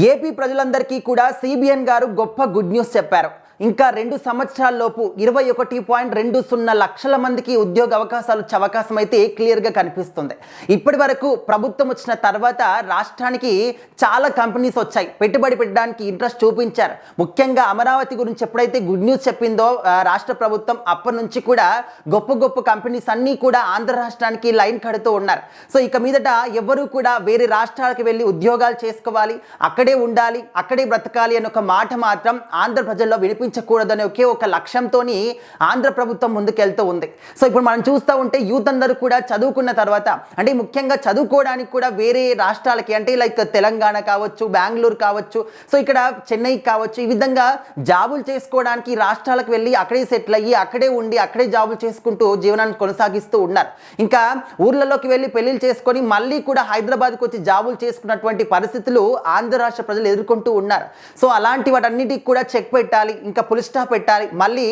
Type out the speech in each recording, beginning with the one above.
AP ప్రజలందరికీ కూడా CBN గారు గొప్ప గుడ్ న్యూస్ చెప్పారు. ఇంకా 2 సంవత్సరాల్లోపు 21.20 లక్షల మందికి ఉద్యోగ అవకాశాలు వచ్చే అవకాశం అయితే క్లియర్గా కనిపిస్తుంది. ఇప్పటి వరకు ప్రభుత్వం వచ్చిన తర్వాత రాష్ట్రానికి చాలా కంపెనీస్ వచ్చాయి, పెట్టుబడి పెట్టడానికి ఇంట్రెస్ట్ చూపించారు. ముఖ్యంగా అమరావతి గురించి ఎప్పుడైతే గుడ్ న్యూస్ చెప్పిందో రాష్ట్ర ప్రభుత్వం, అప్పటి నుంచి కూడా గొప్ప గొప్ప కంపెనీస్ అన్నీ కూడా ఆంధ్ర రాష్ట్రానికి లైన్ కడుతూ ఉన్నారు. సో ఇక మీదట ఎవరు కూడా వేరే రాష్ట్రాలకు వెళ్ళి ఉద్యోగాలు చేసుకోవాలి, అక్కడే ఉండాలి, అక్కడే బ్రతకాలి అని ఒక మాట మాత్రం ఆంధ్ర ప్రజల్లో వినిపించకూడదనే ఒకే ఒక లక్ష్యంతో ఆంధ్ర ప్రభుత్వం ముందుకెళ్తూ ఉంది. సో ఇప్పుడు మనం చూస్తూ ఉంటే యూత్ అందరూ కూడా చదువుకున్న తర్వాత, అంటే ముఖ్యంగా చదువుకోవడానికి కూడా వేరే రాష్ట్రాలకి, అంటే లైక్ తెలంగాణ కావచ్చు, బెంగళూరు కావచ్చు, సో ఇక్కడ చెన్నై కావచ్చు, ఈ విధంగా జాబులు చేసుకోవడానికి రాష్ట్రాలకు వెళ్ళి అక్కడే సెటిల్ అయ్యి అక్కడే ఉండి అక్కడే జాబులు చేసుకుంటూ జీవనాన్ని కొనసాగిస్తూ ఉన్నారు. ఇంకా ఊర్లలోకి వెళ్ళి పెళ్లిళ్ళు చేసుకొని మళ్ళీ కూడా హైదరాబాద్కి వచ్చి జాబులు చేసుకున్నటువంటి పరిస్థితులు ఆంధ్ర రాష్ట్ర ప్రజలు ఎదుర్కొంటూ ఉన్నారు. సో అలాంటి వాటన్నిటికి కూడా చెక్ పెట్టాలి, ఇంకా పులి స్టాప్ పెట్టాలి. మళ్ళీ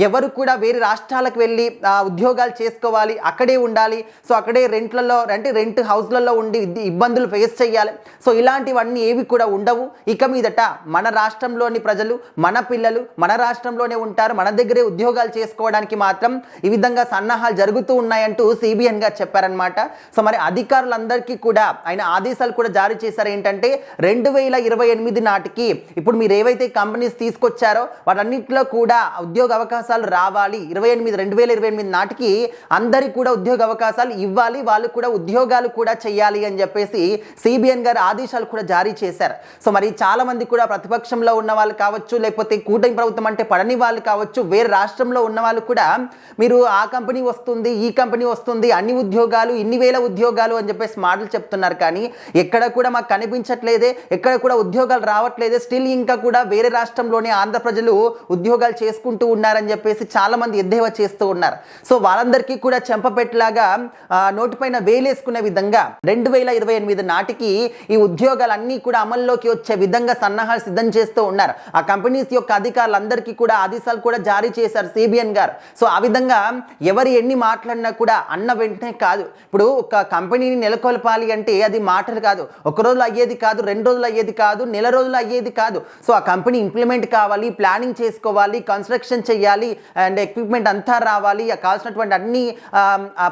ఎవరు కూడా వేరే రాష్ట్రాలకు వెళ్ళి ఉద్యోగాలు చేసుకోవాలి, అక్కడే ఉండాలి, సో అక్కడే రెంట్లలో, అంటే రెంట్ హౌస్లలో ఉండి ఇబ్బందులు ఫేస్ చేయాలి. సో ఇలాంటివన్నీ ఏవి కూడా ఉండవు. ఇక మీదట మన రాష్ట్రంలోని ప్రజలు, మన పిల్లలు మన రాష్ట్రంలోనే ఉంటారు, మన దగ్గరే ఉద్యోగాలు చేసుకోవడానికి మాత్రం ఈ విధంగా సన్నాహాలు జరుగుతూ ఉన్నాయంటూ సిబిఎన్ గారు చెప్పారనమాట. సో మరి అధికారులందరికీ కూడా ఆయన ఆదేశాలు కూడా జారీ చేశారు. ఏంటంటే 2028 నాటికి ఇప్పుడు మీరు ఏవైతే కంపెనీస్ తీసుకొచ్చారో వాటన్నిటిలో కూడా ఉద్యోగ అవకాశాలు రావాలి. 2028 నాటికి అందరికీ కూడా ఉద్యోగ అవకాశాలు ఇవ్వాలి, వాళ్ళు కూడా ఉద్యోగాలు కూడా చేయాలి అని చెప్పేసి సిబిఎన్ గారు ఆదేశాలు కూడా జారీ చేశారు. సో మరి చాలా మంది కూడా ప్రతిపక్షంలో ఉన్న వాళ్ళు కావచ్చు, లేకపోతే కూటమి ప్రభుత్వం అంటే పడని వాళ్ళు కావచ్చు, వేరే రాష్ట్రంలో ఉన్న వాళ్ళు కూడా మీరు ఆ కంపెనీ వస్తుంది, ఈ కంపెనీ వస్తుంది, అన్ని ఉద్యోగాలు, ఇన్ని వేల ఉద్యోగాలు అని చెప్పేసి మాటలు చెప్తున్నారు. కానీ ఎక్కడ కూడా మాకు కనిపించట్లేదే, ఎక్కడ కూడా ఉద్యోగాలు రావట్లేదే, స్టిల్ ఇంకా కూడా వేరే రాష్ట్రంలోనే ఆంధ్ర ప్రజలు ఉద్యోగాలు చేసుకుంటూ ఉన్నారని చెప్పేసి చాలా మంది ఎద్దేవా చేస్తూ ఉన్నారు. సో వాళ్ళందరికీ కూడా చెంపపెట్టలాగా నోటిపైన వేలేసుకునే విధంగా 2028 నాటికి ఈ ఉద్యోగాలన్నీ కూడా అమల్లోకి వచ్చే విధంగా సన్నాహాలు సిద్ధం చేస్తూ ఉన్నారు. ఆ కంపెనీస్ యొక్క అధికారులందరికీ కూడా ఆదేశాలు కూడా జారీ చేశారు సిబిఎన్ గారు. సో ఆ విధంగా ఎవరు ఎన్ని మాట్లాడినా కూడా అన్న వెంటనే కాదు. ఇప్పుడు ఒక కంపెనీని నెలకొల్పాలి అంటే అది మాటలు కాదు, ఒక రోజులో అయ్యేది కాదు, 2 రోజులు అయ్యేది కాదు, నెల రోజులు అయ్యేది కాదు. సో ఆ కంపెనీ ఇంప్లిమెంట్ కావాలి, ప్లానింగ్ చేసుకోవాలి, కన్స్ట్రక్షన్ చేయాలి, అండ్ ఎక్విప్మెంట్ అంతా రావాలి, కావాల్సినటువంటి అన్ని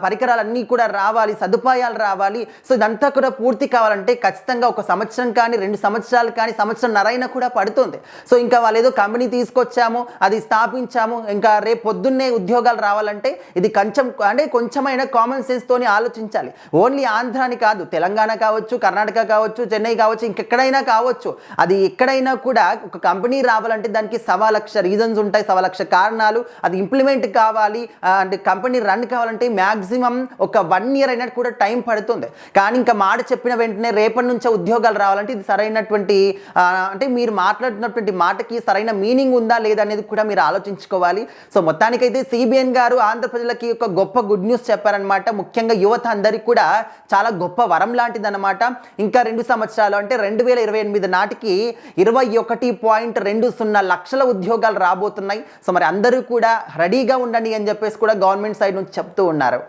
పరికరాలన్నీ కూడా రావాలి, సదుపాయాలు రావాలి. సో ఇదంతా కూడా పూర్తి కావాలంటే ఖచ్చితంగా 1 సంవత్సరం కానీ 2 సంవత్సరాలు కానీ సంవత్సరంన్నరైనా కూడా పడుతుంది. సో ఇంకా వాళ్ళు ఏదో కంపెనీ తీసుకొచ్చాము, అది స్థాపించాము, ఇంకా రేపు పొద్దున్నే ఉద్యోగాలు రావాలంటే ఇది కొంచెమైనా కామన్ సెన్స్ తోని ఆలోచించాలి. ఓన్లీ ఆంధ్రాని కాదు, తెలంగాణ కావచ్చు, కర్ణాటక కావచ్చు, చెన్నై కావచ్చు, ఇంకెక్కడైనా కావచ్చు, అది ఎక్కడైనా కూడా ఒక కంపెనీ రావాలంటే దానికి 1,00,000 రీజన్స్ ఉంటాయి, 1,00,000 కారణాలు. అది ఇంప్లిమెంట్ కావాలి అంటే కంపెనీ రన్ కావాలంటే మ్యాక్సిమం ఒక 1 year అయినట్టు కూడా టైం పడుతుంది. కానీ ఇంకా మాట చెప్పిన వెంటనే రేపటి నుంచే ఉద్యోగాలు రావాలంటే ఇది సరైనటువంటి, అంటే మీరు మాట్లాడుతున్నటువంటి మాటకి సరైన మీనింగ్ ఉందా లేదా అనేది కూడా మీరు ఆలోచించుకోవాలి. సో మొత్తానికైతే సిబిఎన్ గారు ఆంధ్ర ప్రజలకి ఒక గొప్ప గుడ్ న్యూస్ చెప్పారనమాట. ముఖ్యంగా యువత అందరికీ కూడా చాలా గొప్ప వరం లాంటిదన్నమాట. ఇంకా 2 సంవత్సరాలు అంటే 2028 నాటికి 21.20 లక్షల ఉద్యోగాలు రాబోతున్నాయి. సో మరి అందరూ కూడా రెడీగా ఉండండి అని చెప్పేసి కూడా గవర్నమెంట్ సైడ్ నుంచి చెప్తూ ఉన్నారు.